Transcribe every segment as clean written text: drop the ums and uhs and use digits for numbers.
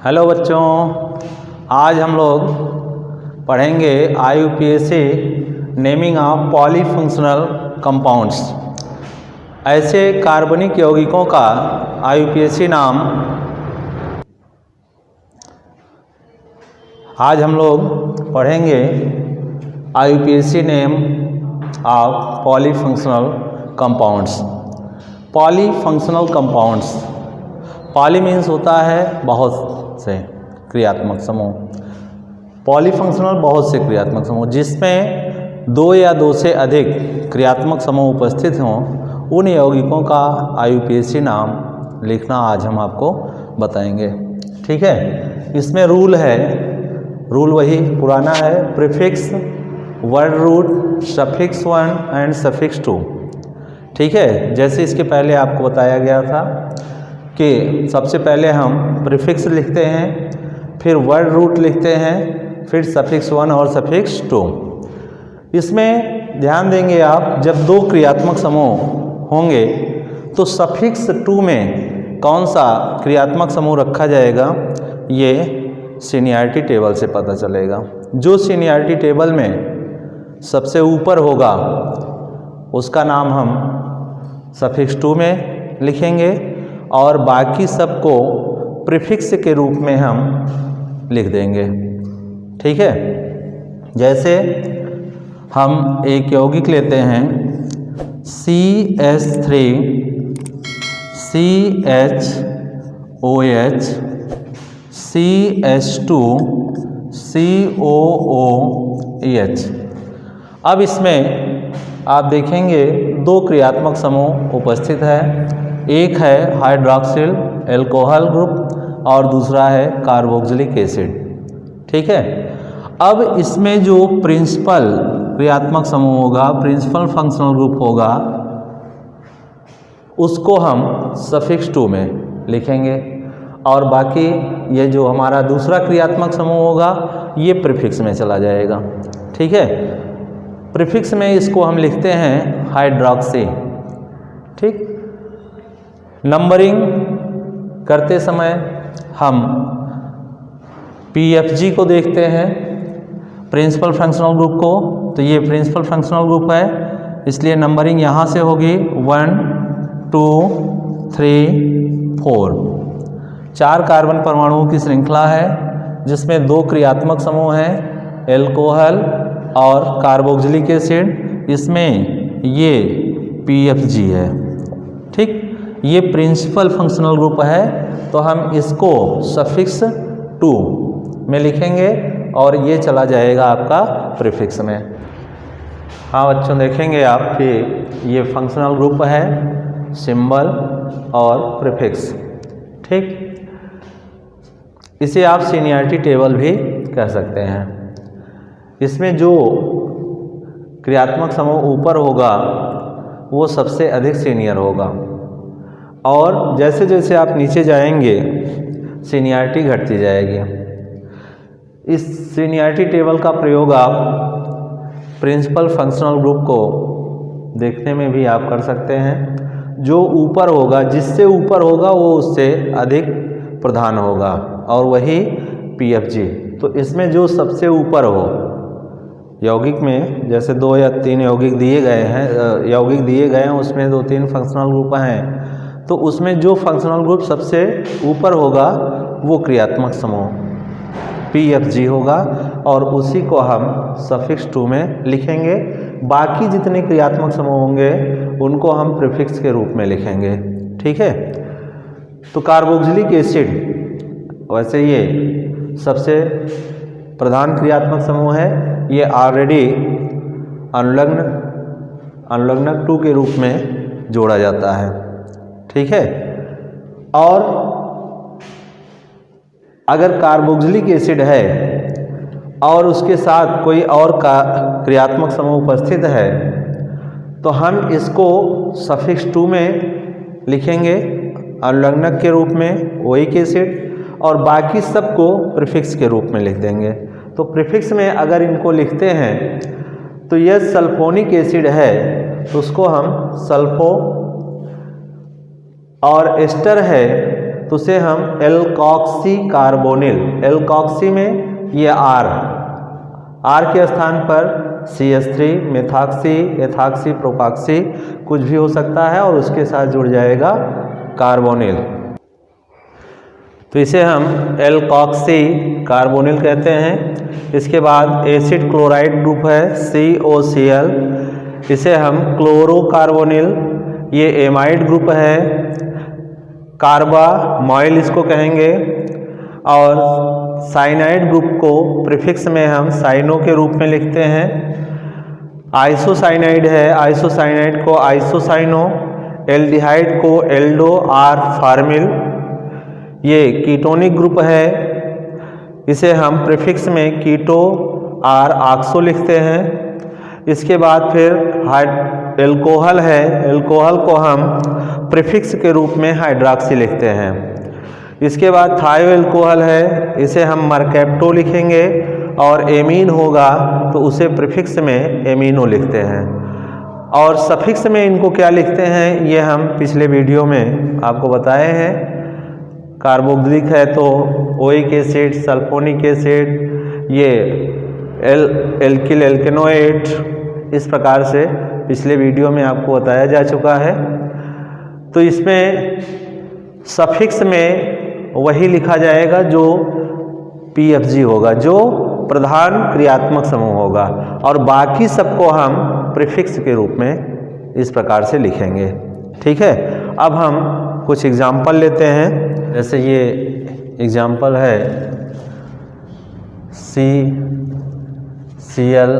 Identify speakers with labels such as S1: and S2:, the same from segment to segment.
S1: Hello बच्चों, आज हम लोग पढ़ेंगे IUPAC naming of polyfunctional compounds. ऐसे कार्बनिक यौगिकों का IUPAC नाम आज हम लोग पढ़ेंगे IUPAC name of polyfunctional compounds. Polyfunctional compounds, poly means होता है बहुत से क्रियात्मक समूह, पॉलीफंक्शनल बहुत से क्रियात्मक समूह जिसमें दो या दो से अधिक क्रियात्मक समूह उपस्थित हों, उन यौगिकों का IUPAC नाम लिखना आज हम आपको बताएंगे। ठीक है, इसमें रूल है, रूल वही पुराना है, prefix, word root, suffix 1 and suffix 2। ठीक है, जैसे इसके पहले आपको बताया गया था कि सबसे पहले हम प्रीफिक्स लिखते हैं, फिर वर्ड रूट लिखते हैं, फिर सफिक्स 1 और सफिक्स 2। इसमें ध्यान देंगे आप, जब दो क्रियात्मक समूह होंगे तो सफिक्स 2 में कौन सा क्रियात्मक समूह रखा जाएगा, ये सीनियरिटी टेबल से पता चलेगा। जो सीनियरिटी टेबल में सबसे ऊपर होगा उसका नाम हम सफिक्स 2 में लिखेंगे और बाकी सबको प्रीफिक्स के रूप में हम लिख देंगे। ठीक है, जैसे हम एक यौगिक लेते हैं CH3 CHOH CH2 COOH। अब इसमें आप देखेंगे दो क्रियात्मक समूह उपस्थित है, एक है हाइड्रॉक्सिल एल्कोहल ग्रुप और दूसरा है कार्बोक्सिलिक एसिड। ठीक है, अब इसमें जो प्रिंसिपल क्रियात्मक समूह होगा, प्रिंसिपल फंक्शनल ग्रुप होगा, उसको हम सफिक्स 2 में लिखेंगे और बाकी ये जो हमारा दूसरा क्रियात्मक समूह होगा ये प्रीफिक्स में चला जाएगा। ठीक है, प्रीफिक्स में इसको हम लिखते हैं हाइड्रॉक्सी। ठीक, नंबरिंग करते समय हम PFG को देखते हैं, प्रिंसिपल फंक्शनल ग्रुप को, तो ये प्रिंसिपल फंक्शनल ग्रुप है, इसलिए नंबरिंग यहाँ से होगी 1 2 3 4। 4 कार्बन परमाणुओं की श्रृंखला है जिसमें दो क्रियात्मक समूह हैं, एल्कोहल और कार्बोक्सिलिक एसिड, इसमें ये PFG है। ठीक, ये प्रिंसिपल फंक्शनल ग्रुप है, तो हम इसको सफिक्स 2 में लिखेंगे और ये चला जाएगा आपका प्रीफिक्स में। हाँ बच्चों, देखेंगे आप कि ये फंक्शनल ग्रुप है, सिंबल और प्रीफिक्स। ठीक, इसे आप सीनियरिटी टेबल भी कह सकते हैं। इसमें जो क्रियात्मक समूह ऊपर होगा वो सबसे अधिक सीनियर होगा और जैसे जैसे आप नीचे जाएंगे सीनियरिटी घटती जाएगी। इस सीनियरिटी टेबल का प्रयोग आप प्रिंसिपल फंक्शनल ग्रुप को देखने में भी आप कर सकते हैं। जो ऊपर होगा, जिससे ऊपर होगा वो उससे अधिक प्रधान होगा और वही PFG। तो इसमें जो सबसे ऊपर हो यौगिक में, जैसे 2 या 3 यौगिक दिए गए हैं, उसमें 2-3 फंक्शनल ग्रुप हैं, तो उसमें जो फंक्शनल ग्रुप सबसे ऊपर होगा वो क्रियात्मक समूह PFG होगा और उसी को हम सफिक्स 2 में लिखेंगे। बाकी जितने क्रियात्मक समूह होंगे उनको हम प्रीफिक्स के रूप में लिखेंगे। ठीक है, तो कार्बोक्सिलिक एसिड वैसे ये सबसे प्रधान क्रियात्मक समूह है, ये ऑलरेडी अनुलग्नक 2 के रूप में जोड़ा जाता है। ठीक है, और अगर कार्बोक्सिलिक एसिड है और उसके साथ कोई और का क्रियात्मक समूह उपस्थित है तो हम इसको सफिक्स 2 में लिखेंगे अनुलग्नक के रूप में ओइक एसिड और बाकी सबको प्रीफिक्स के रूप में लिख देंगे। तो प्रीफिक्स में अगर इनको लिखते हैं तो यह सल्फोनिक एसिड है तो उसको हम सल्फो, और एस्टर है तो उसे हम एल्कोक्सी कार्बोनिल, एल्कोक्सी में ये आर के स्थान पर CH3, मेथॉक्सी, एथॉक्सी, प्रोपॉक्सी कुछ भी हो सकता है और उसके साथ जुड़ जाएगा कार्बोनिल, तो इसे हम एल्कोक्सी कार्बोनिल कहते हैं। इसके बाद एसिड क्लोराइड ग्रुप है COCl, इसे हम क्लोरोकार्बोनिल, ये एमाइड ग्रुप है, कार्बामॉइल इसको कहेंगे। और साइनाइड ग्रुप को प्रीफिक्स में हम साइनो के रूप में लिखते हैं। आइसोसाइनाइड है, आइसोसाइनाइड को आइसोसाइनो, एल्डिहाइड को एल्डो आर फार्मिल, ये कीटोनिक ग्रुप है, इसे हम प्रीफिक्स में कीटो आर ऑक्सो लिखते हैं। इसके बाद फिर एल्कोहल है, एल्कोहल को हम प्रीफिक्स के रूप में हाइड्रॉक्सी लिखते हैं। इसके बाद थायो एल्कोहल है, इसे हम मरकैप्टो लिखेंगे, और एमीन होगा तो उसे प्रीफिक्स में एमीनो लिखते हैं। और सफिक्स में इनको क्या लिखते हैं ये हम पिछले वीडियो में आपको बताए हैं। कार्बोक्सिलिक है तो ओइक एसिड, सल्फोनिक एसिड, ये एल्किल एल्केनोएट, इस प्रकार से पिछले वीडियो में आपको बताया जा चुका है। तो इसमें सफिक्स में वही लिखा जाएगा जो PFG होगा, जो प्रधान क्रियात्मक समूह होगा, और बाकी सबको हम प्रीफिक्स के रूप में इस प्रकार से लिखेंगे। ठीक है, अब हम कुछ एग्जाम्पल लेते हैं। जैसे ये एग्जाम्पल है CCl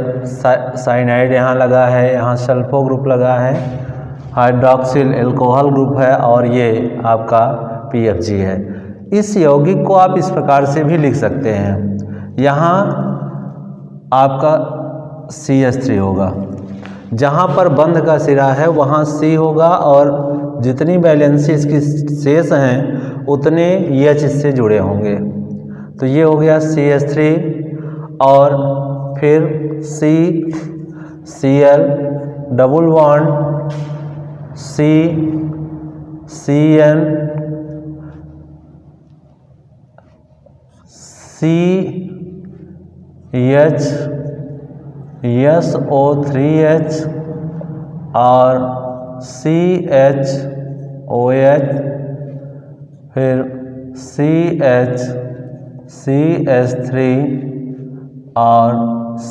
S1: साइनाइड यहाँ लगा है, यहाँ सल्फो ग्रुप लगा है, हाइड्रॉक्सिल एल्कोहल ग्रुप है, और ये आपका PFG है। इस यौगिक को आप इस प्रकार से भी लिख सकते हैं। यहाँ आपका CH3 होगा, जहाँ पर बंध का सिरा है वहाँ C होगा, और जितनी वैलेंसी इसकी शेष हैं उतने H इससे जुड़े होंगे। तो ये हो गया CH3, और फिर CCl double bond CN CH SO3H और CHOH, फिर CH3 और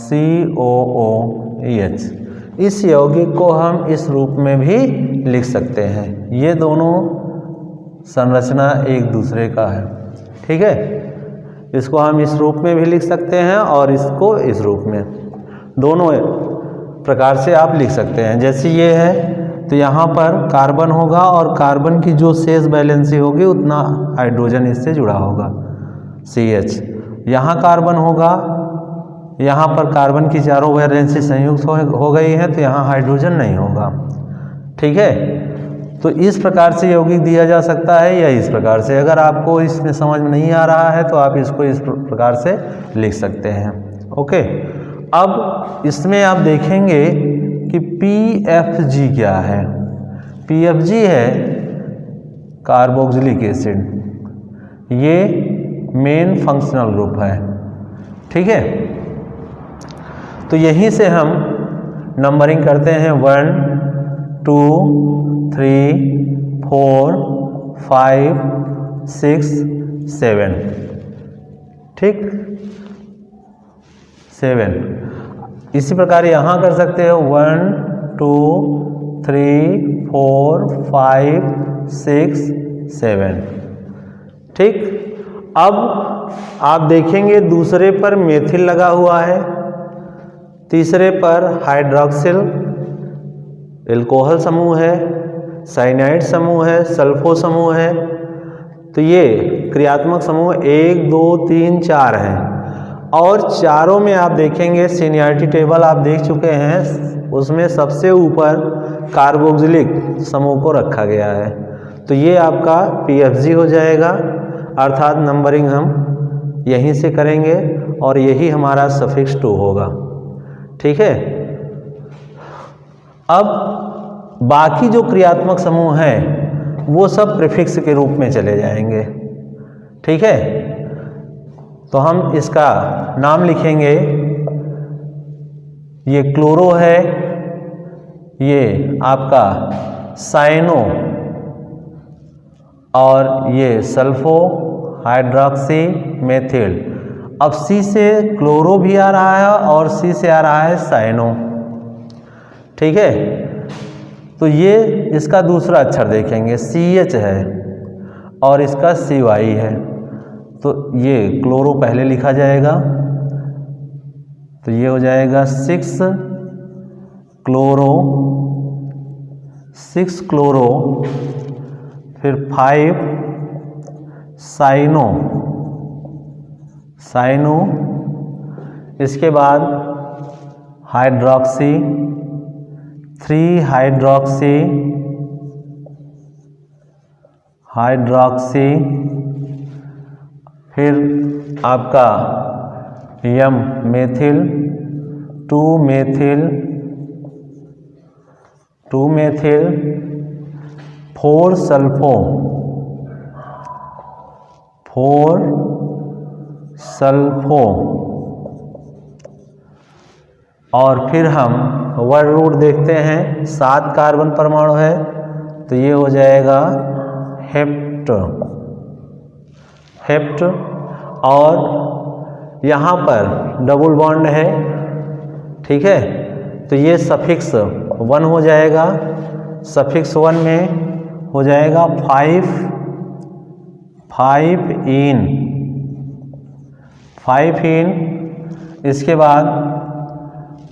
S1: COOH। इस यौगिक को हम इस रूप में भी लिख सकते हैं। ये दोनों संरचना एक दूसरे का है। ठीक है, इसको हम इस रूप में भी लिख सकते हैं और इसको इस रूप में, दोनों प्रकार से आप लिख सकते हैं। जैसे ये है तो यहाँ पर कार्बन होगा, और कार्बन की जो शेष वैलेंसी होगी उतना हाइड्रोजन इससे जुड़ा होगा CH। यहाँ कार्बन होगा, यहाँ पर कार्बन की चारों वैलेंसी संयुक्त हो गई है तो यहाँ हाइड्रोजन नहीं होगा। ठीक है, तो इस प्रकार से यौगिक दिया जा सकता है, या इस प्रकार से। अगर आपको इसमें समझ में नहीं आ रहा है तो आप इसको इस प्रकार से लिख सकते हैं। ओके, अब इसमें आप देखेंगे कि PFG क्या है। PFG है कार्बोक्सिलिक एसिड, ये मेन फंक्शनल ग्रुप है। ठीक है, तो यहीं से हम नंबरिंग करते हैं 1 2 3 4 5 6 7। ठीक, 7। इसी प्रकार यहाँ कर सकते हो 1 2 3 4 5 6 7। ठीक, अब आप देखेंगे दूसरे पर मेथिल लगा हुआ है, तीसरे पर हाइड्रॉक्सिल एल्कोहल समूह है, साइनाइड समूह है, सल्फो समूह है। तो ये क्रियात्मक समूह 1 2 3 4 हैं, और चारों में आप देखेंगे सीनियरिटी टेबल आप देख चुके हैं, उसमें सबसे ऊपर कार्बोक्सिलिक समूह को रखा गया है। तो ये आपका PFG हो जाएगा, अर्थात नंबरिंग हम यहीं से करेंगे और यही हमारा सफिक्स 2 होगा। ठीक है, अब बाकी जो क्रियात्मक समूह हैं वो सब प्रीफिक्स के रूप में चले जाएंगे। ठीक है, तो हम इसका नाम लिखेंगे, ये क्लोरो है, ये आपका साइनो, और ये सल्फो हाइड्रोक्सी मेथिल। अब सी से क्लोरो भी आ रहा है और सी से आ रहा है साइनो। ठीक है, तो ये इसका दूसरा अक्षर देखेंगे, CH है और इसका CY है, तो ये क्लोरो पहले लिखा जाएगा, तो ये हो जाएगा 6 क्लोरो, फिर 5 साइनो, इसके बाद हाइड्रोक्सी, 3 हाइड्रोक्सी, फिर आपका यम मेथिल, 2 मेथिल, 4 सल्फो, और फिर हम वर्ड रूट देखते हैं, 7 कार्बन परमाणु है, तो ये हो जाएगा हेप्ट, और यहाँ पर डबल बॉन्ड है। ठीक है, तो ये सफिक्स 1 हो जाएगा, सफिक्स 1 में हो जाएगा 5 इन, इसके बाद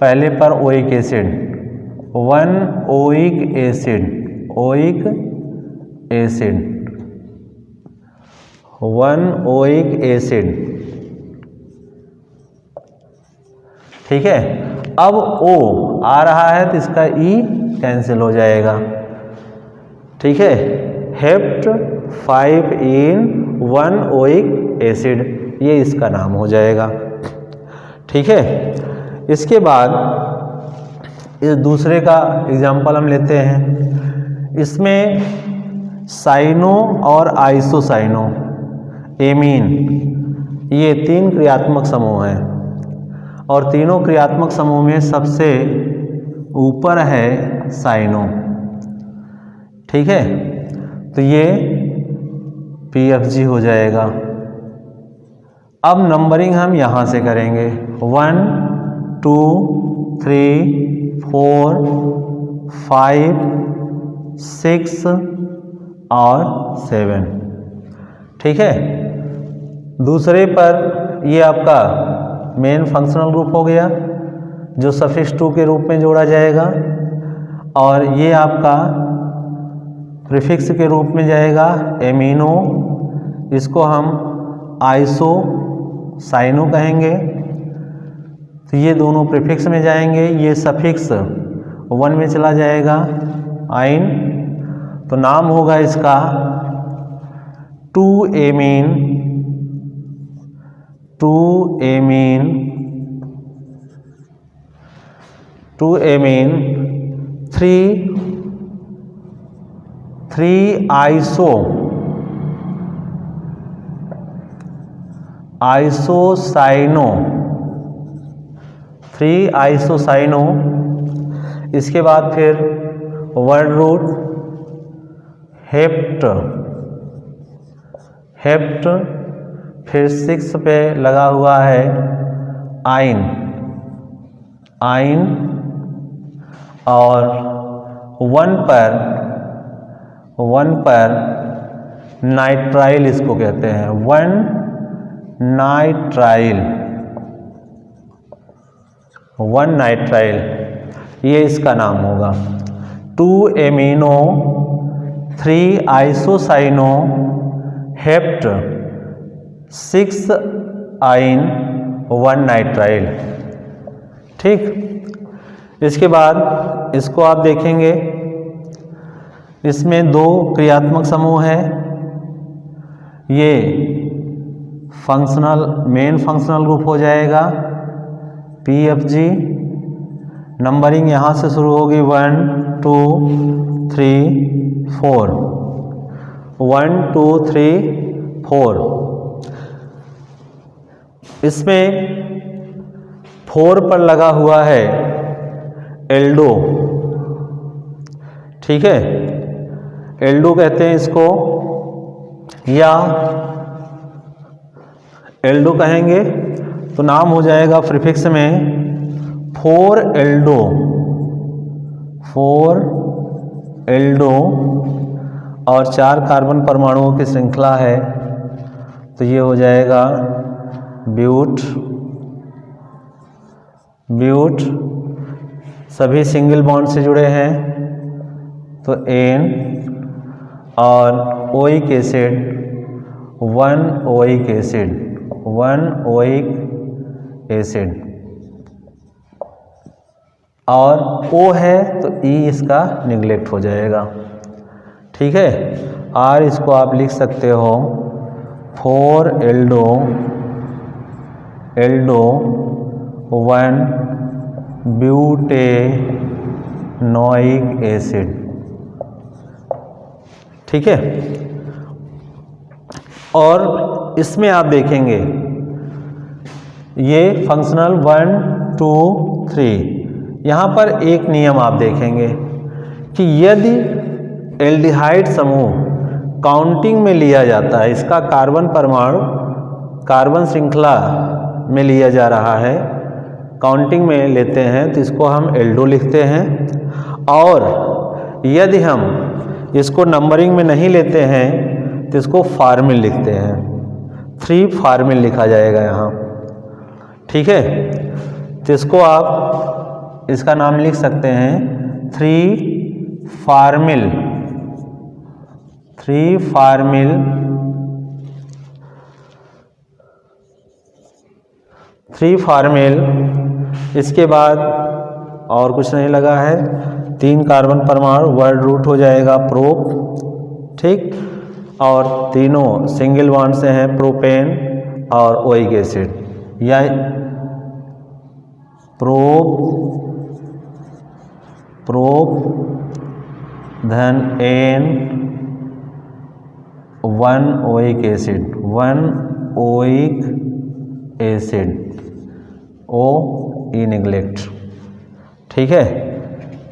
S1: पहले पर oic acid, 1 oic acid, 1 oic acid. ठीक है, अब O आ रहा है तो इसका E कैंसिल हो जाएगा। ठीक है, हेप्ट 5 इन 1 ओइक एसिड, ये इसका नाम हो जाएगा। ठीक है, इसके बाद इस दूसरे का एग्जाम्पल हम लेते हैं। इसमें साइनो और आइसोसाइनो, एमीन, ये 3 क्रियात्मक समूह हैं और तीनों क्रियात्मक समूह में सबसे ऊपर है साइनो। ठीक है, तो ये PFG हो जाएगा। अब नंबरिंग हम यहाँ से करेंगे, 1 2 3 4 5 6 और 7। ठीक है, दूसरे पर ये आपका मेन फंक्शनल ग्रुप हो गया जो सफिक्स 2 के रूप में जोड़ा जाएगा, और ये आपका प्रीफिक्स के रूप में जाएगा एमिनो, इसको हम आइसो साइनो कहेंगे। तो ये दोनों प्रीफिक्स में जाएंगे, ये सफिक्स 1 में चला जाएगा आइन, तो नाम होगा इसका 2 एमीन 3 आइसोसाइनो, 3 आइसोसाइनो। इसके बाद फिर वर्ड रूट हेप्ट, फिर 6 पे लगा हुआ है आइन, और 1 पर नाइट्राइल इसको कहते हैं, 1 नाइट्राइल, ये इसका नाम होगा। 2 एमिनो 3 आइसोसाइनो हेप्ट 6 आइन 1 नाइट्राइल। ठीक, इसके बाद इसको आप देखेंगे, इसमें 2 क्रियात्मक समूह है, ये मेन फंक्शनल ग्रुप हो जाएगा PFG। नंबरिंग यहाँ से शुरू होगी 1 2 3 4, 1 2 3 4। इसमें 4 पर लगा हुआ है एल्डो, ठीक है, एल्डो कहते हैं इसको, या एल्डो कहेंगे तो नाम हो जाएगा प्रीफिक्स में 4 एल्डो, 4 एल्डो, और 4 कार्बन परमाणुओं की श्रृंखला है तो ये हो जाएगा ब्यूट, ब्यूट। सभी सिंगल बॉन्ड से जुड़े हैं तो एन, और oic acid 1 oic acid, 1 oic acid, और O है तो E इसका निगलेक्ट हो जाएगा, ठीक है। R इसको आप लिख सकते हो 4 एल्डो, एल्डो 1 ब्यूटेनोइक एसिड, ठीक है। और इसमें आप देखेंगे ये फंक्शनल 1 2 3, यहाँ पर एक नियम आप देखेंगे कि यदि एल्डिहाइड समूह काउंटिंग में लिया जाता है, इसका कार्बन परमाणु कार्बन श्रृंखला में लिया जा रहा है, काउंटिंग में लेते हैं तो इसको हम एल्डो लिखते हैं, और यदि हम इसको नंबरिंग में नहीं लेते हैं तो इसको फार्मिल लिखते हैं, 3 फार्मिल लिखा जाएगा यहाँ, ठीक है। तो इसको आप इसका नाम लिख सकते हैं 3 फार्मिल, 3 फार्मिल, 3 फार्मिल। इसके बाद और कुछ नहीं लगा है, 3 कार्बन परमाणु, वर्ड रूट हो जाएगा प्रोप, ठीक, और तीनों सिंगल बॉन्ड से हैं, प्रोपेन और ओइक एसिड, या प्रोप प्रोप धन एन 1 oic acid, 1 oic acid, O E neglect, ठीक है।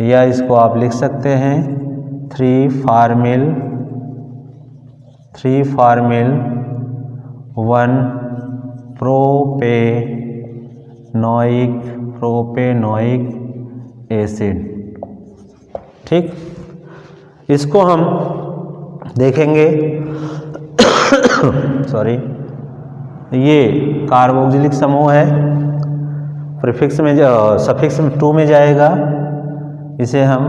S1: या इसको आप लिख सकते हैं 3 formyl, 3 formyl 1 propanoic, propanoic acid, ठीक। इसको हम देखेंगे सॉरी, ये कार्बोक्सिलिक समूह है, प्रीफिक्स में सफिक्स में 2 में जाएगा, इसे हम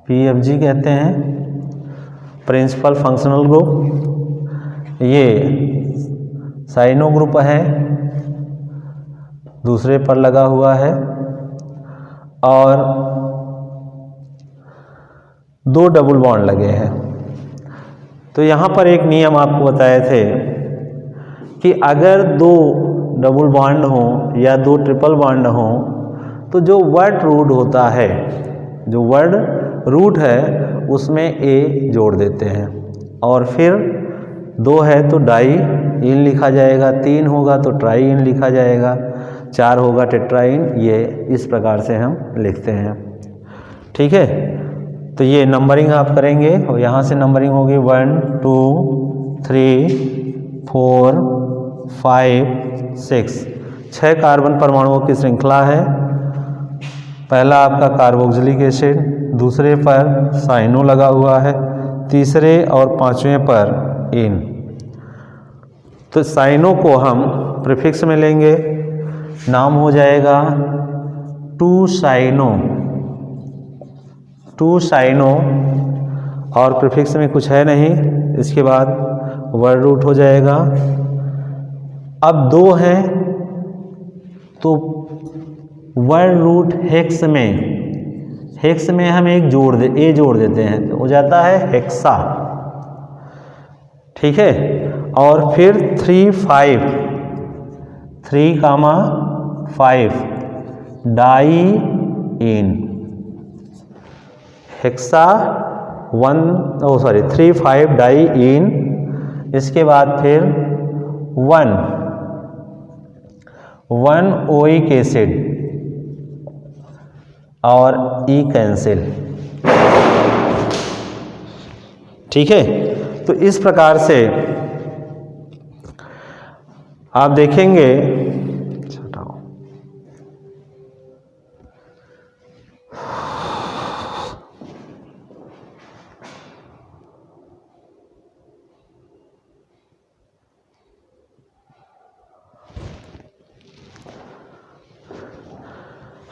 S1: PFG कहते हैं, प्रिंसिपल फंक्शनल ग्रुप। ये साइनो ग्रुप है, दूसरे पर लगा हुआ है, और 2 डबल बॉन्ड लगे हैं। तो यहाँ पर एक नियम आपको बताए थे कि अगर 2 डबल बॉन्ड हों या 2 ट्रिपल बॉन्ड हों तो जो वर्ड रूट होता है, जो वर्ड रूट है उसमें A जोड़ देते हैं, और फिर 2 है तो डाई इन लिखा जाएगा, 3 होगा तो ट्राई इन लिखा जाएगा, 4 होगा टेट्राइन, ये इस प्रकार से हम लिखते हैं, ठीक है। तो ये नंबरिंग आप करेंगे और यहाँ से नंबरिंग होगी 1 2 3 4 5 6, 6 कार्बन परमाणुओं की श्रृंखला है। पहला आपका कार्बोक्सिलिक एसिड, दूसरे पर साइनो लगा हुआ है, तीसरे और 5वें पर इन। तो साइनो को हम प्रीफिक्स में लेंगे, नाम हो जाएगा 2 साइनो, 2 साइनो, और प्रीफिक्स में कुछ है नहीं, इसके बाद वर्ड रूट हो जाएगा। अब 2 हैं तो वर्ड रूट हेक्स में हम एक ए जोड़ देते हैं तो हो जाता है हेक्सा, ठीक है। और फिर 3 5 डाई इन हेक्सा 3,5 डाई इन, इसके बाद फिर 1 ओइक एसिड और ई कैंसिल। ठीक है, तो इस प्रकार से आप देखेंगे,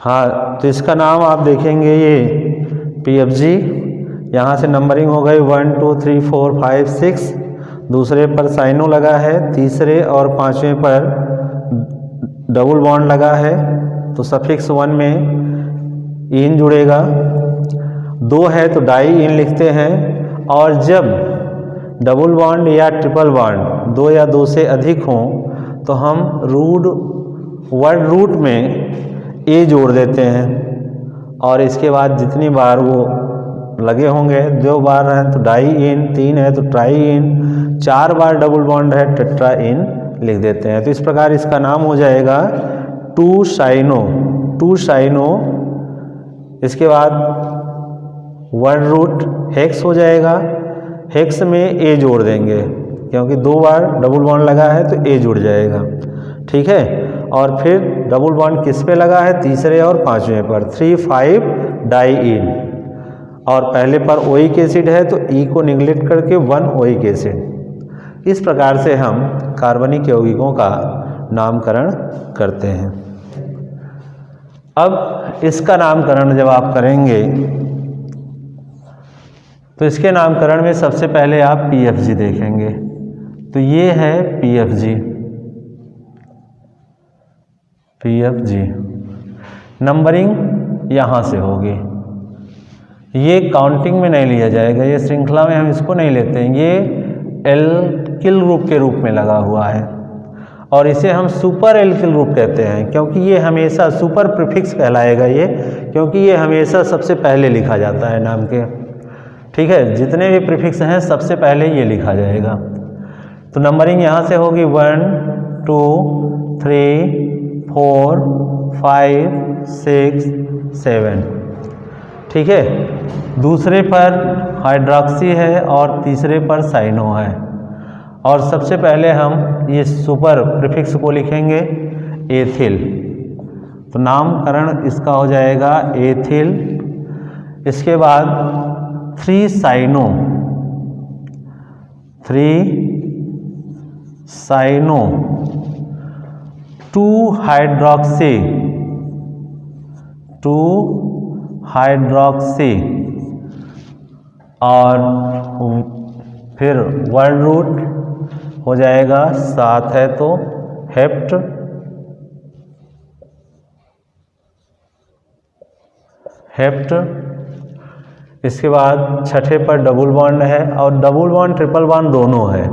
S1: हाँ, तो इसका नाम आप देखेंगे ये PFG, यहाँ से नंबरिंग हो गई 1 2 3 4 5 6, दूसरे पर साइनो लगा है, तीसरे और पांचवें पर डबल बॉन्ड लगा है, तो सफिक्स 1 में इन जुड़ेगा, 2 है तो डाई इन लिखते हैं, और जब डबल बॉन्ड या ट्रिपल बॉन्ड 2 या 2 से अधिक हों तो हम वर्ड रूट में ए जोड़ देते हैं, और इसके बाद जितनी बार वो लगे होंगे, 2 बार हैं तो डाई इन, 3 है तो try in, 4 bar double bond है टेट्रा इन लिख देते हैं। तो इस प्रकार इसका नाम हो जाएगा 2 साइनो। इसके बाद वर्ड रूट हेक्स हो जाएगा, हेक्स में ए जोड़ देंगे क्योंकि 2 बार डबल बॉन्ड लगा है तो ए जुड़ जाएगा। ठीक है, और फिर डबल बॉन्ड किस पे लगा है, तीसरे और पांचवें पर, 3,5 डाई इन, और पहले पर ओइक एसिड है तो ई को निगलेक्ट करके 1 ओइक एसिड। इस प्रकार से हम कार्बनिक यौगिकों का नामकरण करते हैं। अब इसका नामकरण जब आप करेंगे तो इसके नामकरण में सबसे पहले आप PFG देखेंगे, तो ये है PFG। नंबरिंग यहाँ से होगी, ये काउंटिंग में नहीं लिया जाएगा, ये श्रृंखला में हम इसको नहीं लेते हैं, ये एल्किल ग्रुप के रूप में लगा हुआ है, और इसे हम सुपर एल्किल ग्रुप कहते हैं क्योंकि ये हमेशा सुपर प्रीफिक्स कहलाएगा ये, क्योंकि ये हमेशा सबसे पहले लिखा जाता है नाम के। ठीक है, जितने भी प्रीफिक्स हैं सबसे पहले ये लिखा जाएगा। तो नंबरिंग यहाँ से होगी 1 2 3 4 5 6 7। ठीक है, दूसरे पर हाइड्रॉक्सी है और तीसरे पर साइनो है, और सबसे पहले हम ये सुपर प्रीफिक्स को लिखेंगे एथिल, तो नामकरण इसका हो जाएगा एथिल। इसके बाद 3 साइनो 2 हाइड्रॉक्सी और फिर वर्ड रूट हो जाएगा 7 है तो हेप्ट, इसके बाद छठे पर डबल बॉन्ड है, और डबल बॉन्ड ट्रिपल बॉन्ड दोनों है,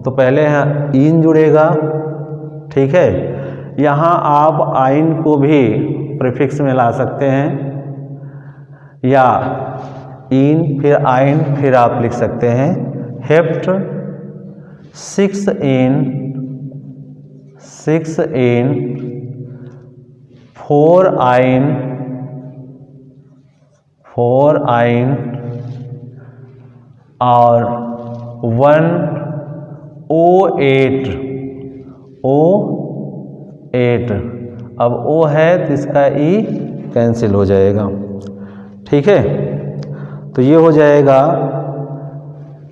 S1: तो पहले यहाँ इन जुड़ेगा। ठीक है, यहाँ आप आइन को भी प्रीफिक्स में ला सकते हैं, या इन फिर आइन फिर आप लिख सकते हैं हेप्ट 6 इन 4 आइन और 1 O8। अब O है तो इसका E कैंसिल हो जाएगा। ठीक है, तो ये हो जाएगा,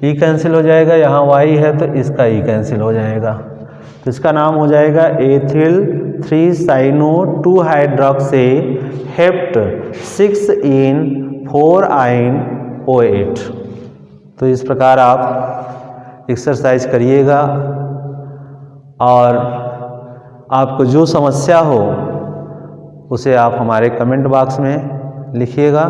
S1: E कैंसिल हो जाएगा, यहाँ Y है तो इसका E कैंसिल हो जाएगा, तो इसका नाम हो जाएगा एथिल 3 साइनो 2 हाइड्रॉक्सी हेप्ट 6 इन 4 आइन O8। तो इस प्रकार आप एक्सरसाइज करिएगा, और आपको जो समस्या हो उसे आप हमारे कमेंट बॉक्स में लिखिएगा।